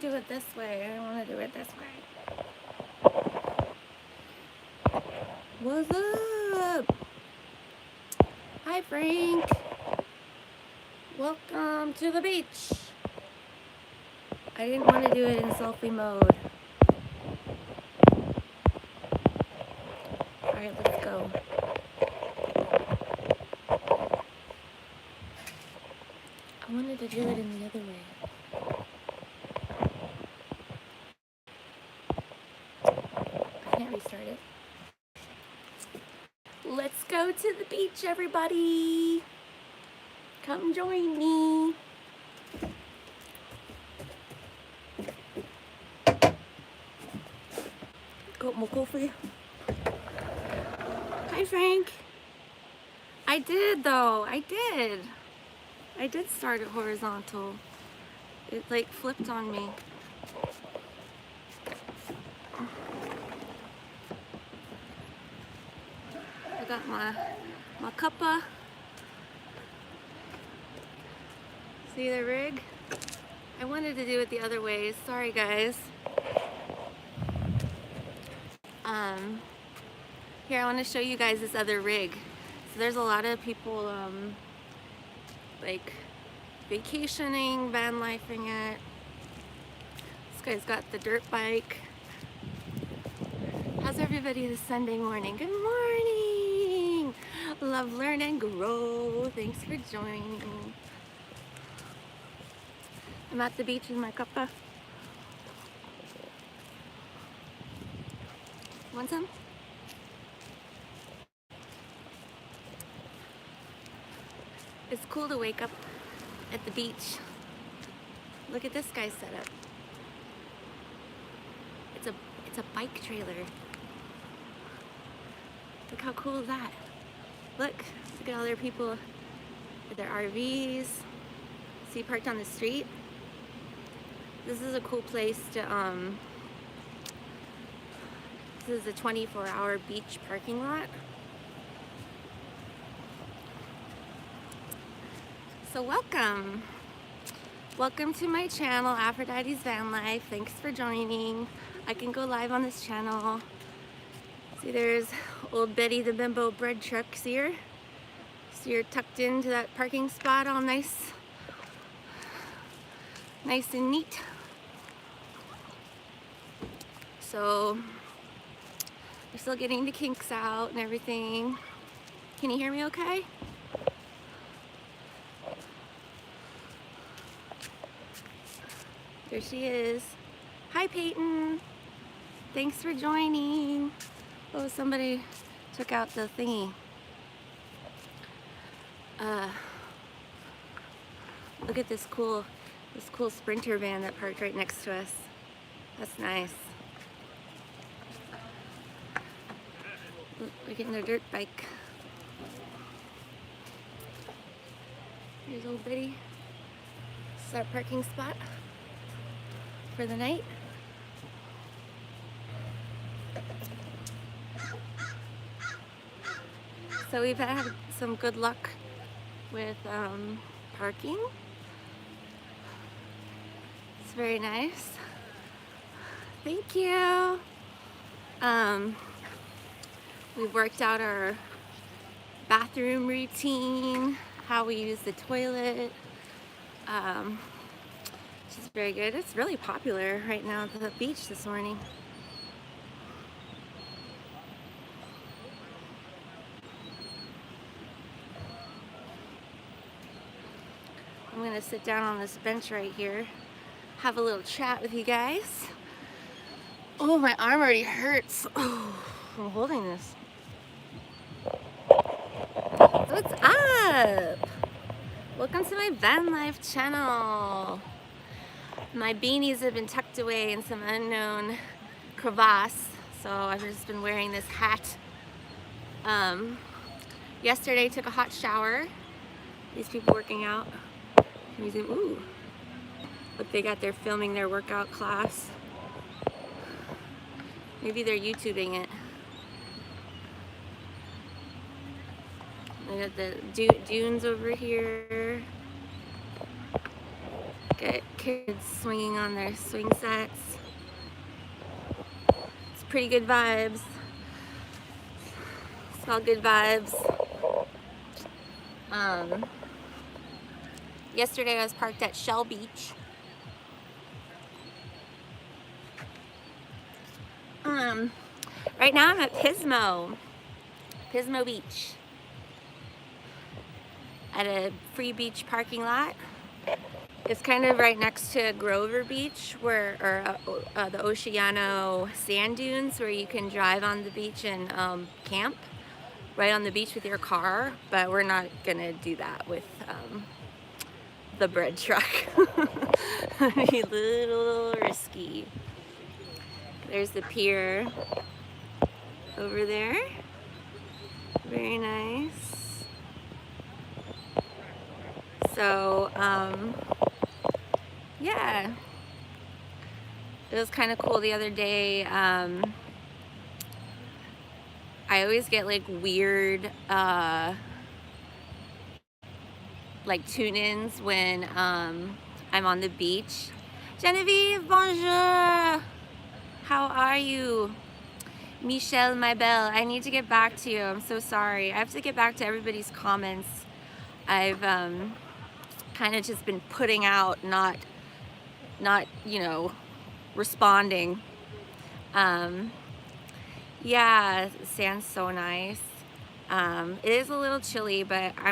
do it this way. I want to do it this way. What's up? Hi, Frank. Welcome to the beach. I didn't want to do it in selfie mode. Alright, let's go. I wanted to do it in the other way. I can't restart it. Let's go to the beach, everybody. Come join me. Got more coffee. Hi, Frank. I did, though. I did start it horizontal. It like flipped on me. I got my cuppa. See the rig? I wanted to do it the other way. Sorry, guys. Here, I want to show you guys this other rig. So there's a lot of people like vacationing, van lifing it. This guy's got the dirt bike. How's everybody this Sunday morning? Good morning! Love, learn, and grow. Thanks for joining. I'm at the beach with my cuppa. Want some? It's cool to wake up at the beach. Look at this guy's setup. It's a bike trailer. Look how cool is that? Look at all their people with their RVs. See, parked on the street. This is a cool place to this is a 24-hour beach parking lot. So welcome. Welcome to my channel, Aphrodite's Van Life. Thanks for joining. I can go live on this channel. See, there's old Betty the Bimbo bread trucks here. So you're tucked into that parking spot all nice and neat. So we're still getting the kinks out and everything. Can you hear me okay? There she is. Hi, Peyton. Thanks for joining. Oh, somebody took out the thingy. Look at this cool Sprinter van that parked right next to us. That's nice. We're getting a dirt bike. Here's old Betty. This is our parking spot for the night. So we've had some good luck with parking. It's very nice. Thank you. We've worked out our bathroom routine, how we use the toilet, which is very good. It's really popular right now at the beach this morning. I'm gonna sit down on this bench right here, have a little chat with you guys. Oh, my arm already hurts. Oh, I'm holding this. What's up? Welcome to my van life channel. My beanies have been tucked away in some unknown crevasse, so I've just been wearing this hat. Yesterday I took a hot shower. These people working out. Can you zoom? Ooh. Look, they're filming their workout class. Maybe they're YouTubing it. I got the dunes over here. Get kids swinging on their swing sets. It's pretty good vibes. It's all good vibes. Yesterday I was parked at Shell Beach. Right now I'm at Pismo Beach, at a free beach parking lot. It's kind of right next to Grover Beach, or the Oceano sand dunes, where you can drive on the beach and camp right on the beach with your car. But we're not gonna do that with the bread truck. It'd be a little risky. There's the pier over there. Very nice. So, yeah. It was kind of cool the other day. I always get like weird, like tune-ins when I'm on the beach. Genevieve, bonjour! How are you? Michelle, my belle, I need to get back to you. I'm so sorry. I have to get back to everybody's comments. I've kind of just been putting out, not you know, responding. Yeah, sand's so nice. It is a little chilly, but I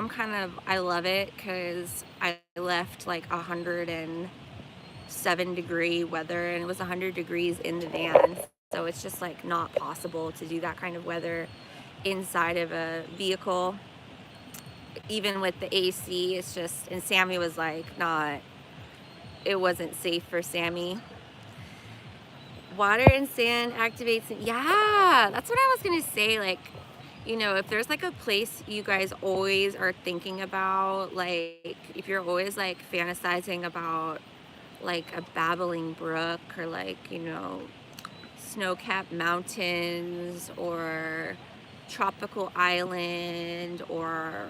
love it because I left like 107-degree weather, and it was 100 degrees in the van. So it's just like not possible to do that kind of weather inside of a vehicle. Even with the AC, it's just, and Sammy was like, it wasn't safe for Sammy. Water and sand activates, yeah, that's what I was gonna say. Like, you know, if there's like a place you guys always are thinking about, like if you're always like fantasizing about like a babbling brook, or like, you know, snow-capped mountains, or tropical island, or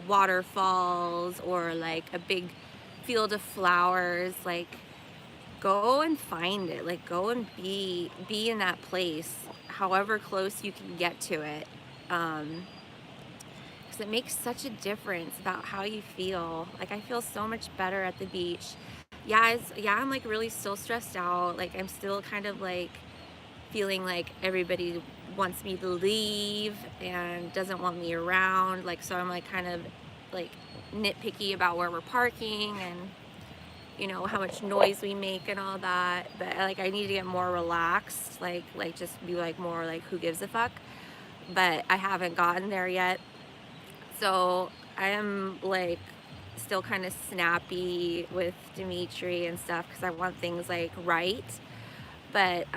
waterfalls, or like a big field of flowers, like go and find it. Like go and be in that place, however close you can get to it, because it makes such a difference about how you feel. Like I feel so much better at the beach. Yeah, I'm like really still stressed out. Like I'm still kind of like feeling like everybody wants me to leave and doesn't want me around. Like, so I'm like kind of like nitpicky about where we're parking, and you know, how much noise we make and all that. But like I need to get more relaxed, like just be like more like who gives a fuck. But I haven't gotten there yet. So I am like still kind of snappy with Dimitri and stuff, because I want things like right. But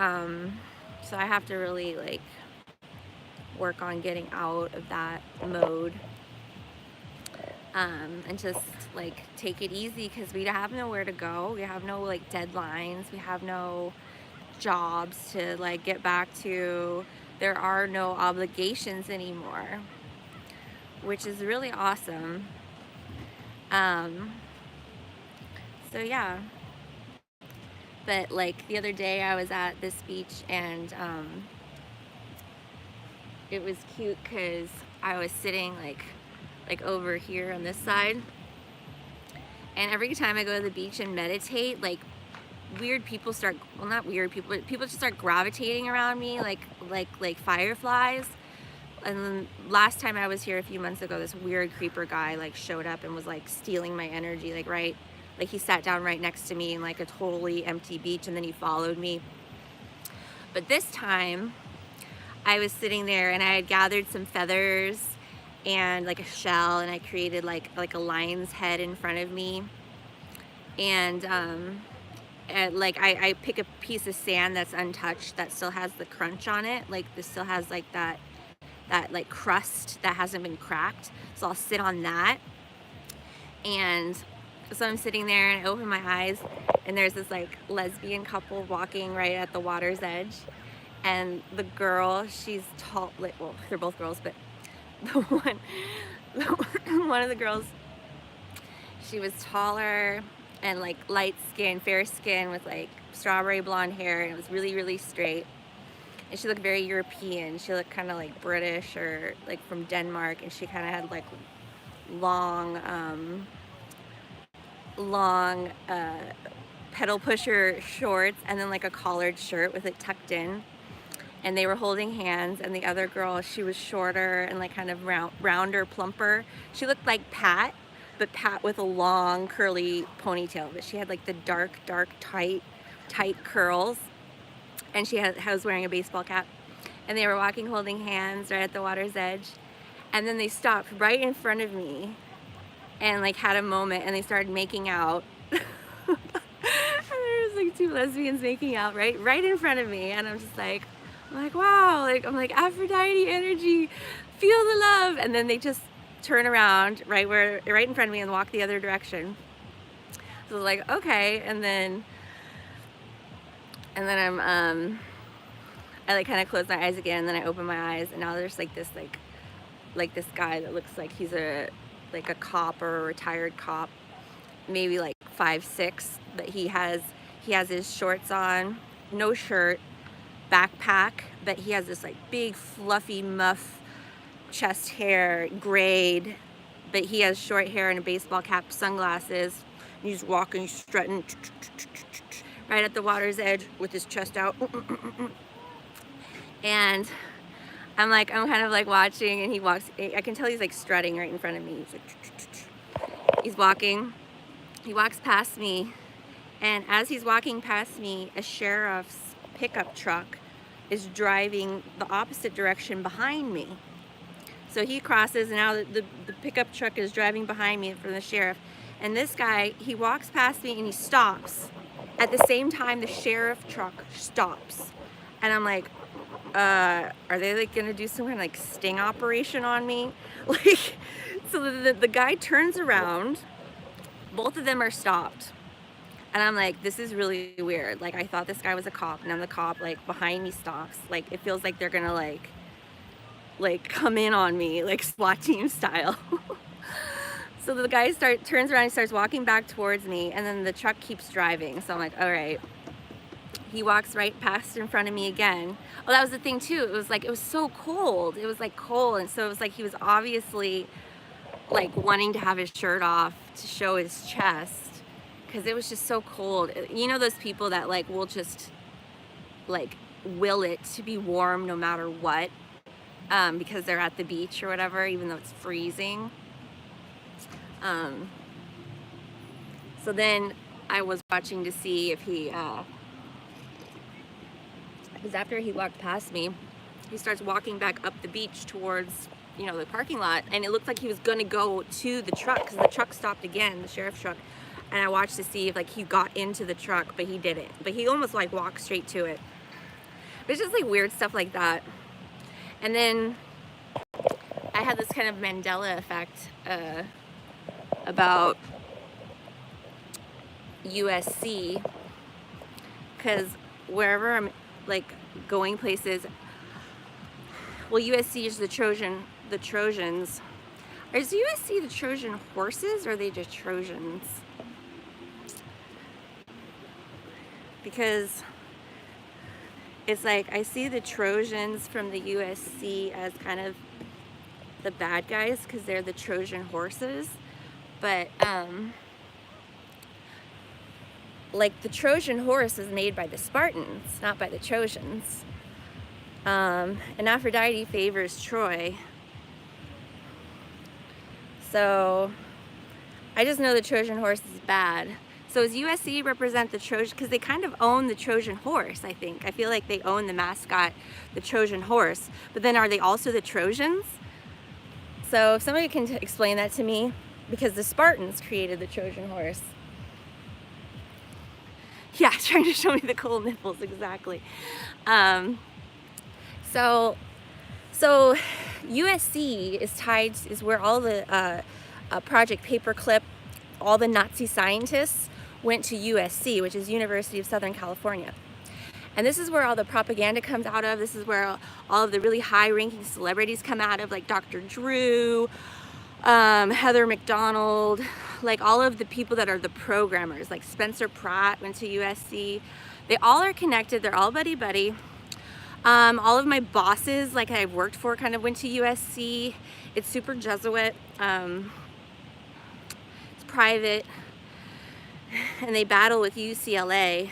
so I have to really like work on getting out of that mode, and just like take it easy, because we have nowhere to go. We have no like deadlines. We have no jobs to like get back to. There are no obligations anymore, which is really awesome. So yeah. But like the other day I was at this beach, and it was cute because I was sitting like over here on this side, and every time I go to the beach and meditate, like weird people start, well, not weird people, but people just start gravitating around me like fireflies. And then last time I was here a few months ago, this weird creeper guy like showed up and was like stealing my energy, like he sat down right next to me in like a totally empty beach, and then he followed me. But this time I was sitting there, and I had gathered some feathers and like a shell, and I created like a lion's head in front of me. And like I pick a piece of sand that's untouched, that still has the crunch on it, like this still has like that like crust that hasn't been cracked. So I'll sit on that. And so I'm sitting there, and I open my eyes, and there's this like lesbian couple walking right at the water's edge. And the girl, she's tall, like, well, they're both girls, but one of the girls, she was taller, and like light skin, fair skin with like strawberry blonde hair, and it was really, really straight. And she looked very European. She looked kind of like British or like from Denmark, and she kind of had like long, long pedal pusher shorts, and then like a collared shirt with it tucked in. And they were holding hands, and the other girl, she was shorter and like kind of rounder, plumper. She looked like Pat, but Pat with a long curly ponytail, but she had like the dark, tight curls, and she was wearing a baseball cap. And they were walking holding hands right at the water's edge, and then they stopped right in front of me and like had a moment, and they started making out. And there was like two lesbians making out right in front of me, and I'm like, wow, like I'm like, Aphrodite energy, feel the love. And then they just turn around right in front of me and walk the other direction. So I was like, okay. And then I like kind of close my eyes again, and then I open my eyes, and now there's like this guy that looks like he's a cop or a retired cop, maybe like 5'6", but he has his shorts on, no shirt, backpack, but he has this like big fluffy muff chest hair, grayed, but he has short hair and a baseball cap, sunglasses, and he's walking, strutting right at the water's edge with his chest out. And I'm kind of like watching, and he walks, I can tell he's like strutting right in front of me. He's like, he's walking, he walks past me, and as he's walking past me, a sheriff's pickup truck is driving the opposite direction behind me. So he crosses, and now the pickup truck is driving behind me from the sheriff. And this guy, he walks past me and he stops. At the same time, the sheriff truck stops. And I'm like, are they like gonna do some kind of like sting operation on me? Like, so the guy turns around, both of them are stopped. And I'm like, this is really weird. Like, I thought this guy was a cop, and then the cop like behind me stops. Like, it feels like they're gonna like come in on me, like SWAT team style. So the guy turns around and starts walking back towards me, and then the truck keeps driving. So I'm like, all right. He walks right past in front of me again. Oh, that was the thing too. It was so cold. It was like cold, and so it was like he was obviously like wanting to have his shirt off to show his chest, because it was just so cold. You know those people that like will just like will it to be warm no matter what, because they're at the beach or whatever, even though it's freezing. So then I was watching to see if he, because after he walked past me, he starts walking back up the beach towards, the parking lot, and it looked like he was gonna go to the truck, because the truck stopped again, the sheriff's truck, and I watched to see if like he got into the truck, but he didn't. But he almost like walked straight to it. But it's just like weird stuff like that. And then I had this kind of Mandela effect about USC, because wherever I'm like going places, well, USC is the Trojans. Is USC the Trojan horses, or are they just Trojans? Because it's like I see the Trojans from the USC as kind of the bad guys, because they're the Trojan horses. But like the Trojan horse is made by the Spartans, not by the Trojans. And Aphrodite favors Troy. So I just know the Trojan horse is bad. So does USC represent the Trojan? Because they kind of own the Trojan horse, I think. I feel like they own the mascot, the Trojan horse. But then are they also the Trojans? So if somebody can explain that to me, because the Spartans created the Trojan horse. Yeah, trying to show me the cool nipples, exactly. So USC is where all the Project Paperclip, all the Nazi scientists went to USC, which is University of Southern California. And this is where all the propaganda comes out of. This is where all of the really high-ranking celebrities come out of, like Dr. Drew, Heather McDonald, like all of the people that are the programmers, like Spencer Pratt went to USC. They all are connected. They're all buddy-buddy. All of my bosses, like I've worked for, kind of went to USC. It's super Jesuit. It's private. And they battle with UCLA.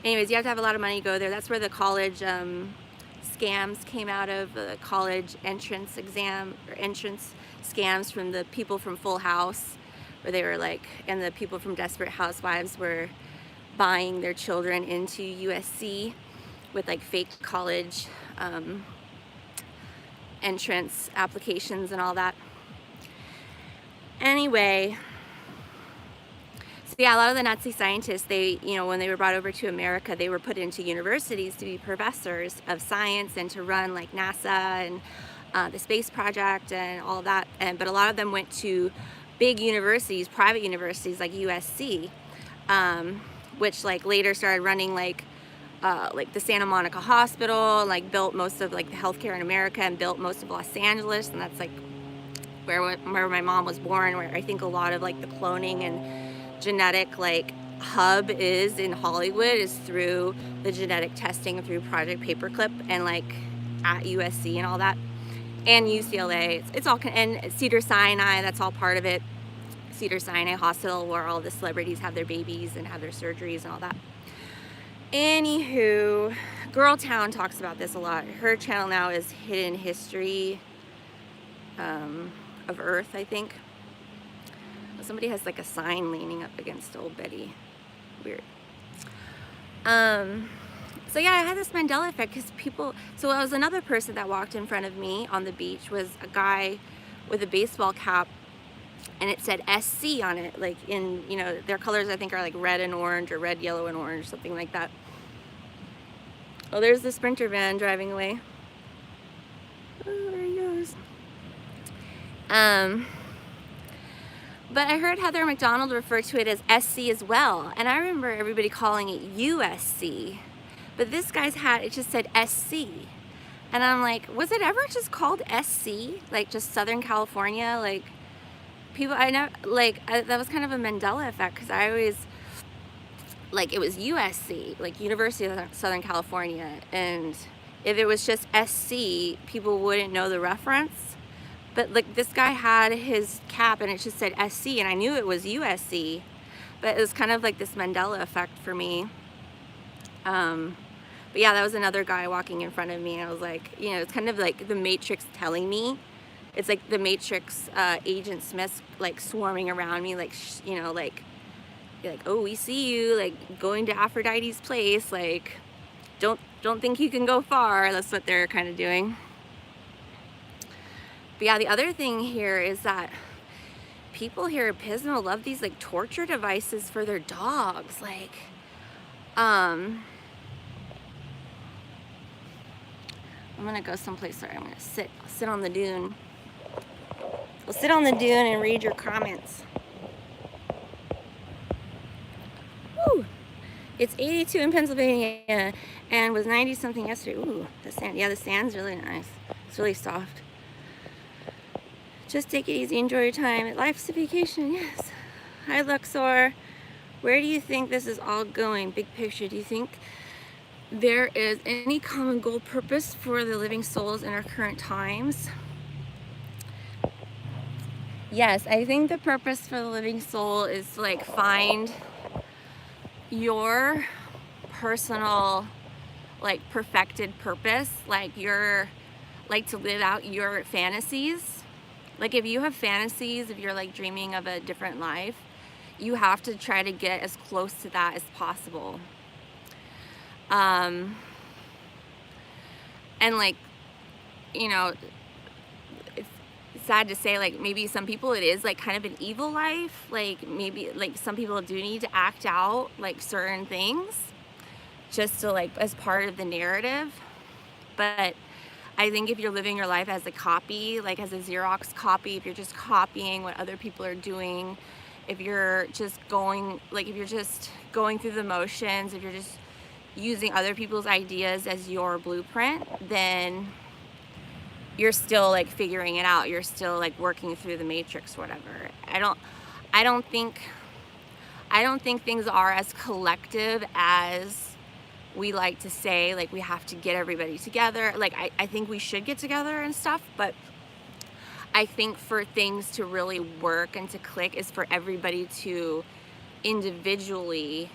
Anyways, you have to have a lot of money to go there. That's where the college scams came out of, the college entrance exam, or entrance scams from the people from Full House, where they were like, and the people from Desperate Housewives were buying their children into USC with like fake college entrance applications and all that. Anyway, so yeah, a lot of the Nazi scientists, they, you know, when they were brought over to America, they were put into universities to be professors of science and to run like NASA and the space project and all that. But a lot of them went to big universities, private universities like USC, which like later started running like the Santa Monica Hospital, like built most of like the healthcare in America and built most of Los Angeles, and that's like where my mom was born, where I think a lot of like the cloning and genetic like hub is in Hollywood, is through the genetic testing through Project Paperclip and like at USC and all that, and UCLA. It's all, and Cedars-Sinai, that's all part of it. Cedars-Sinai Hospital, where all the celebrities have their babies and have their surgeries and all that. Anywho, Girl Town talks about this a lot. Her channel now is Hidden History of Earth, I think. Somebody has like a sign leaning up against old Betty. Weird. So yeah, I had this Mandela effect because people, so it was another person that walked in front of me on the beach, was a guy with a baseball cap, and it said SC on it, like in, you know, their colors I think are like red and orange, or red, yellow, and orange, something like that. Oh, there's the Sprinter van driving away. Oh, there he goes. But I heard Heather McDonald refer to it as SC as well, and I remember everybody calling it USC, but this guy's hat, it just said SC, and I'm like, was it ever just called SC, like just Southern California? Like people, I never, like that was kind of a Mandela effect, because I always, like, it was USC, like University of Southern California, and if it was just SC, people wouldn't know the reference. But like this guy had his cap and it just said SC, and I knew it was USC, but it was kind of like this Mandela effect for me. But yeah, that was another guy walking in front of me, and I was like, you know, it's kind of like the Matrix telling me. It's like the Matrix, Agent Smith, like swarming around me, like, you know, like, oh, we see you, like going to Aphrodite's place, like, don't think you can go far. That's what they're kind of doing. But yeah, the other thing here is that people here at Pismo love these like torture devices for their dogs. Like, I'm gonna go someplace where I'm gonna sit on the dune. I'll sit on the dune and read your comments. Woo! It's 82 in Pennsylvania and was 90 something yesterday. Ooh, the sand. Yeah, the sand's really nice. It's really soft. Just take it easy, enjoy your time. Life's a vacation, yes. Hi, Luxor. Where do you think this is all going? Big picture, do you think there is any common goal, purpose for the living souls in our current times? Yes, I think the purpose for the living soul is to like find your personal, like perfected purpose, like to live out your fantasies. Like if you have fantasies, if you're like dreaming of a different life, you have to try to get as close to that as possible. And like, you know, it's sad to say, like maybe some people it is like kind of an evil life. Like maybe like some people do need to act out like certain things just to like as part of the narrative. But I think if you're living your life as a copy, like as a Xerox copy, if you're just copying what other people are doing, if you're just going, like if you're just going through the motions, if you're just using other people's ideas as your blueprint, then you're still like figuring it out. You're still like working through the matrix or whatever. I don't think things are as collective as we like to say. Like, we have to get everybody together. Like, I think we should get together and stuff, but I think for things to really work and to click is for everybody to individually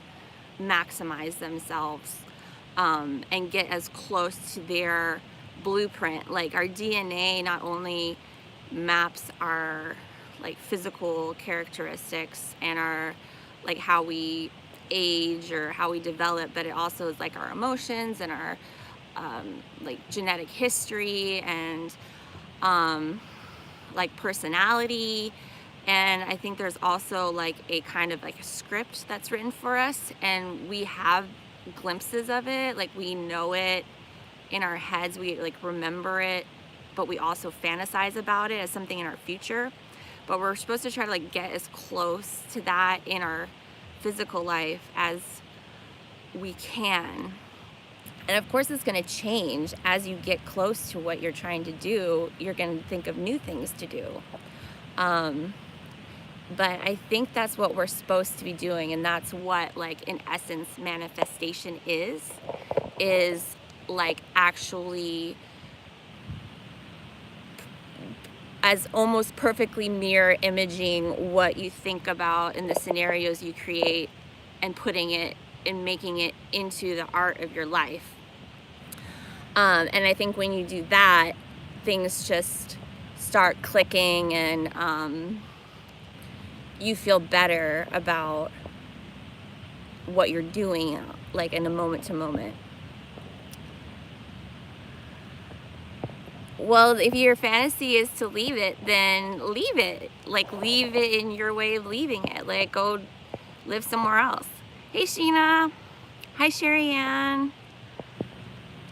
maximize themselves, and get as close to their blueprint. Like, our DNA not only maps our like physical characteristics and our like how we age or how we develop, but it also is like our emotions and our like genetic history and like personality. And I think there's also like a kind of like a script that's written for us, and we have glimpses of it. Like, we know it in our heads, we like remember it, but we also fantasize about it as something in our future. But we're supposed to try to like get as close to that in our physical life as we can. And of course, it's going to change as you get close to what you're trying to do. You're going to think of new things to do. But I think that's what we're supposed to be doing, and that's what, like, in essence, manifestation is like actually as almost perfectly mirror imaging what you think about in the scenarios you create and putting it and making it into the art of your life. And I think when you do that, things just start clicking, and you feel better about what you're doing, like in a moment to moment. Well, if your fantasy is to leave it, then leave it. Like, leave it in your way of leaving it. Like, go live somewhere else. Hey, Sheena. Hi, Sherry Ann.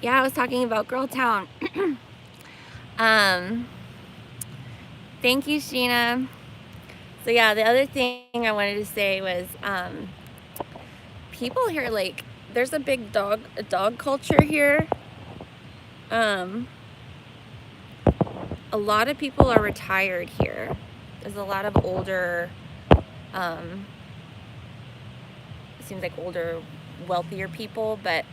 Yeah, I was talking about Girl Town. Thank you, Sheena. So yeah, the other thing I wanted to say was, people here, like, there's a big dog culture here. A lot of people are retired here. There's a lot of older, it seems like older, wealthier people, but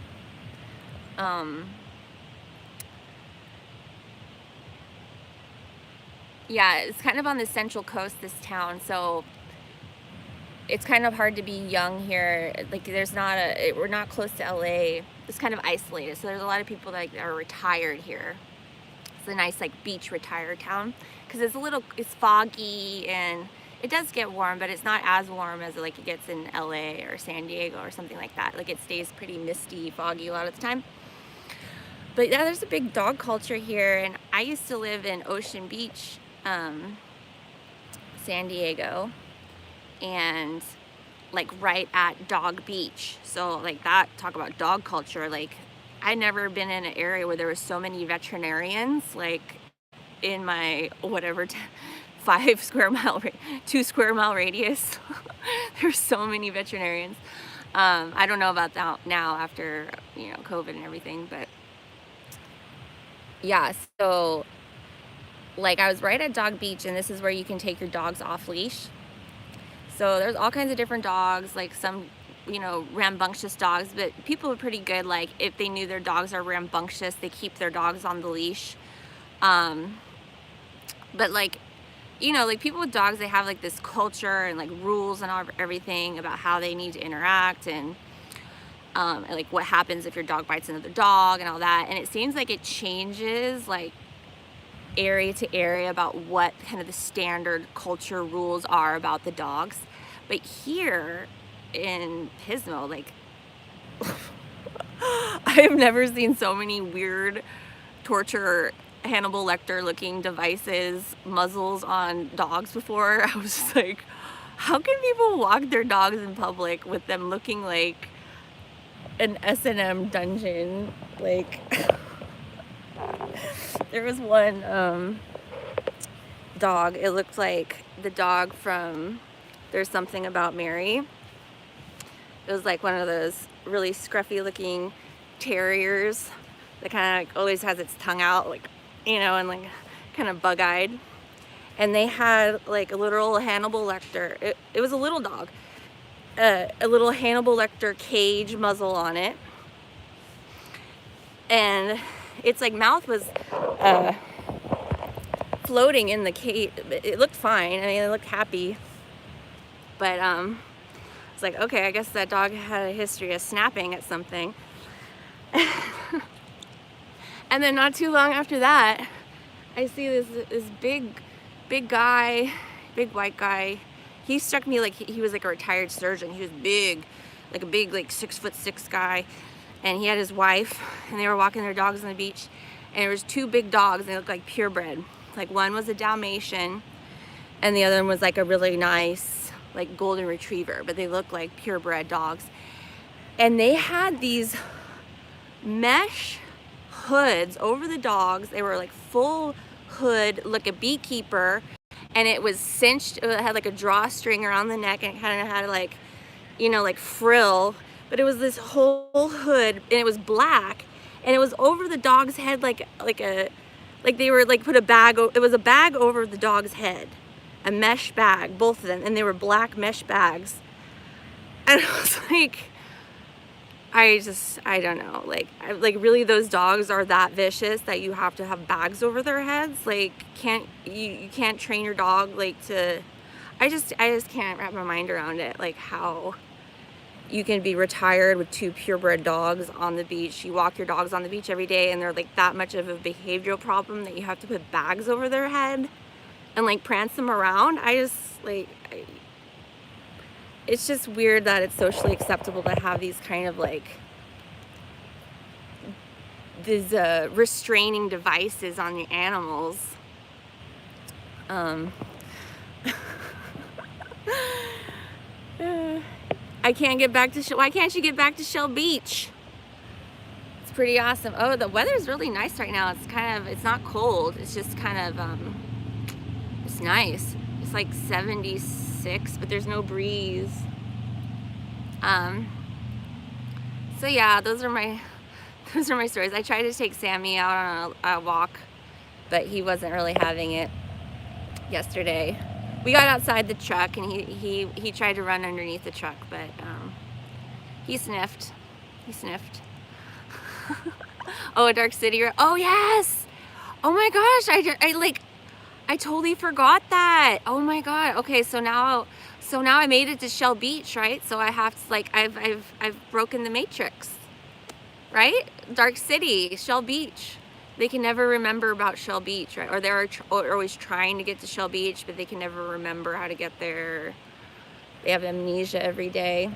yeah, it's kind of on the Central Coast, this town, so it's kind of hard to be young here. Like, there's not we're not close to LA. It's kind of isolated, so there's a lot of people that are retired here. It's a nice like beach retired town because it's foggy and it does get warm, but it's not as warm as like it gets in LA or San Diego or something like that. Like, it stays pretty misty, foggy a lot of the time. But yeah, there's a big dog culture here, and I used to live in Ocean Beach, San Diego, and like right at Dog Beach. So like that, talk about dog culture. Like, I'd never been in an area where there were so many veterinarians, like in my whatever 2 square mile radius. There's so many veterinarians. I don't know about that now after, COVID and everything, but yeah, so like I was right at Dog Beach, and this is where you can take your dogs off leash. So there's all kinds of different dogs, like some, rambunctious dogs, but people are pretty good. Like, if they knew their dogs are rambunctious, they keep their dogs on the leash. But like, like people with dogs, they have like this culture and like rules and everything about how they need to interact, and like what happens if your dog bites another dog and all that. And it seems like it changes like area to area about what kind of the standard culture rules are about the dogs. But here in Pismo, like I've never seen so many weird torture Hannibal Lecter looking devices, muzzles on dogs before. I was just like, how can people walk their dogs in public with them looking like an S&M dungeon? Like there was one dog, it looked like the dog from There's Something About Mary. It was like one of those really scruffy looking terriers that kind of like always has its tongue out, like, and like kind of bug-eyed. and they had like a literal Hannibal Lecter. It was a little dog, a little Hannibal Lecter cage muzzle on it, and its like mouth was floating in the cage. It looked fine. I mean, it looked happy, but it's like, okay, I guess that dog had a history of snapping at something. And then not too long after that, I see this big guy, big white guy. He struck me like he was like a retired surgeon. He was big, like a big like 6'6" guy, and he had his wife, and they were walking their dogs on the beach, and there was two big dogs, and they looked like purebred. Like one was a Dalmatian, and the other one was like a really nice like golden retriever, but they looked like purebred dogs. And they had these mesh hoods over the dogs. They were like full hood, like a beekeeper, and it was cinched. It had like a drawstring around the neck, and it kind of had like, you know, like frill, but it was this whole hood, and it was black, and it was over the dog's head like they were like put a bag. It was a bag over the dog's head, a mesh bag, both of them, and they were black mesh bags. And I was like, I don't know, like really those dogs are that vicious that you have to have bags over their heads? Like, you can't train your dog like to, I just can't wrap my mind around it, like how you can be retired with two purebred dogs on the beach. You walk your dogs on the beach every day, and they're like that much of a behavioral problem that you have to put bags over their head and like prance them around. It's just weird that it's socially acceptable to have these kind of like these restraining devices on the animals. I can't get back to why can't you get back to Shell Beach? It's pretty awesome. Oh, the weather's really nice right now. It's not cold. It's just kind of it's nice. It's like 76, but there's no breeze. So yeah, those are my stories. I tried to take Sammy out on a walk, but he wasn't really having it yesterday. We got outside the truck, and he tried to run underneath the truck, but he sniffed. Oh, a Dark City. Oh yes. Oh my gosh, I totally forgot that. Oh my god. Okay, so now I made it to Shell Beach, right? So I have to I've broken the matrix, right? Dark City, Shell Beach. They can never remember about Shell Beach, right? Or they're always trying to get to Shell Beach, but they can never remember how to get there. They have amnesia every day.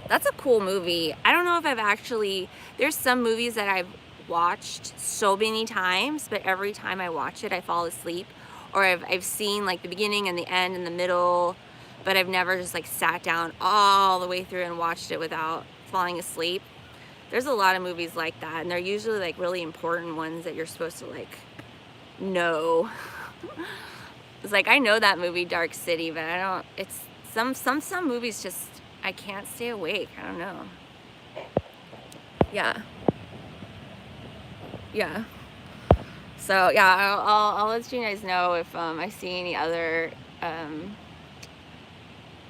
That's a cool movie. I don't know if there's some movies that I've watched so many times, but every time I watch it, I fall asleep. Or I've seen like the beginning and the end and the middle, but I've never just like sat down all the way through and watched it without falling asleep. There's a lot of movies like that, and they're usually like really important ones that you're supposed to like know. It's like, I know that movie Dark City, but I don't, it's some movies just, I can't stay awake. I don't know. Yeah. So yeah, I'll let you guys know if I see any other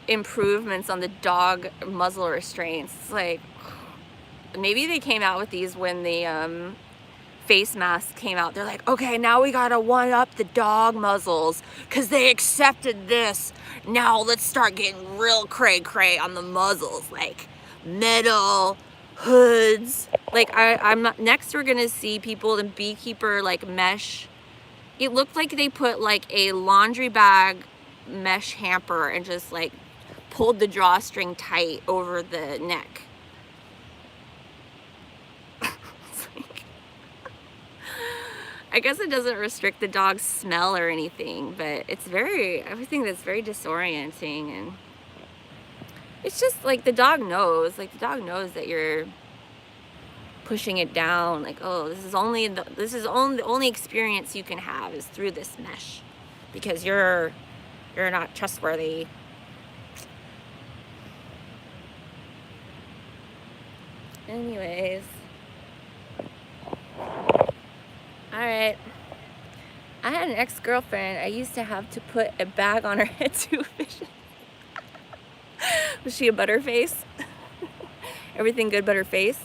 improvements on the dog muzzle restraints. It's like, maybe they came out with these when the face masks came out. They're like, okay, now we gotta one up the dog muzzles because they accepted this. Now let's start getting real cray on the muzzles, like metal hoods. Like next we're gonna see people in beekeeper like mesh. It looked like they put like a laundry bag mesh hamper and just like pulled the drawstring tight over the neck. I guess it doesn't restrict the dog's smell or anything, but I think that's very disorienting, and it's just like the dog knows that you're pushing it down, like, oh, the only experience you can have is through this mesh because you're not trustworthy. Anyways. All right. I had an ex-girlfriend. I used to have to put a bag on her head to fish. Was she a butterface? Everything good but her face?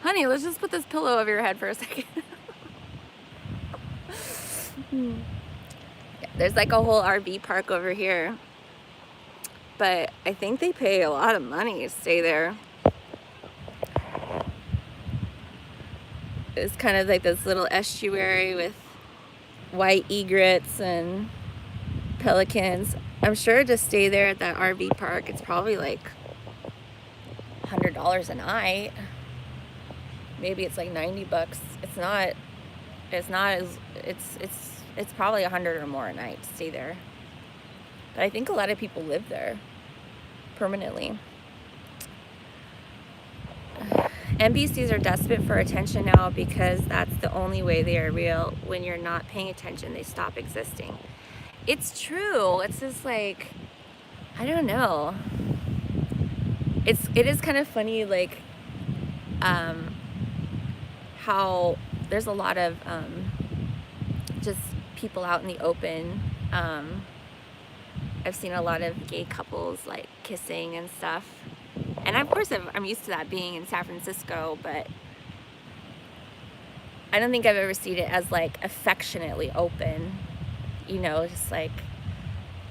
Honey, let's just put this pillow over your head for a second. There's like a whole RV park over here. But I think they pay a lot of money to stay there. It's kind of like this little estuary with white egrets and pelicans. I'm sure to stay there at that RV park, it's probably like $100 a night. Maybe it's like 90 bucks. It's probably 100 or more a night to stay there. But I think a lot of people live there permanently. NPCs are desperate for attention now because that's the only way they are real. When you're not paying attention, they stop existing. It's true. It's just like, I don't know. It is kind of funny, like, how there's a lot of just people out in the open. I've seen a lot of gay couples like kissing and stuff. And of course I'm used to that being in San Francisco, but I don't think I've ever seen it as like affectionately open, you know, just like,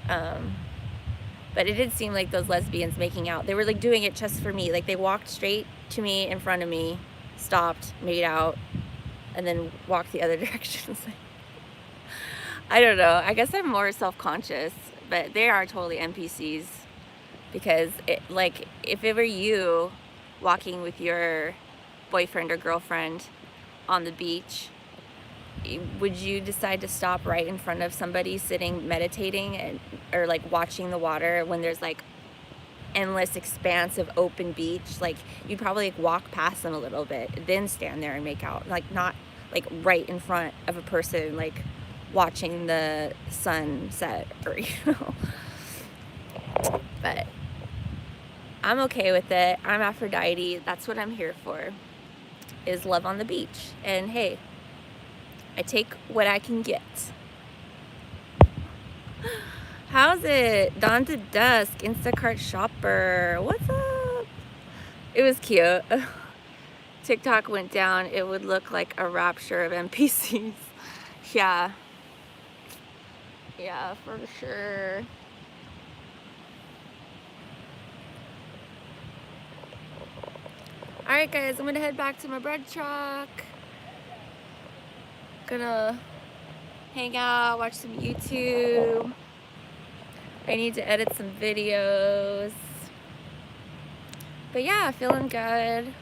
but it did seem like those lesbians making out, they were like doing it just for me. Like they walked straight to me in front of me, stopped, made out, and then walked the other direction. I don't know. I guess I'm more self-conscious, but they are totally NPCs because like if it were you walking with your boyfriend or girlfriend on the beach, would you decide to stop right in front of somebody sitting meditating or like watching the water when there's like endless expanse of open beach? Like you'd probably like walk past them a little bit, then stand there and make out, like not like right in front of a person like watching the sunset, or you know. But I'm okay with it. I'm Aphrodite. That's what I'm here for, is love on the beach. And hey, I take what I can get. How's it? Dawn to Dusk, Instacart shopper. What's up? It was cute. TikTok went down. It would look like a rapture of NPCs. Yeah. Yeah, for sure. Alright guys, I'm gonna head back to my bread truck. Gonna hang out, watch some YouTube. I need to edit some videos. But yeah, feeling good.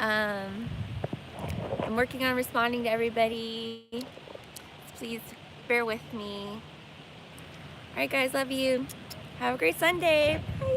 I'm working on responding to everybody. Please bear with me. Alright guys, love you. Have a great Sunday. Bye.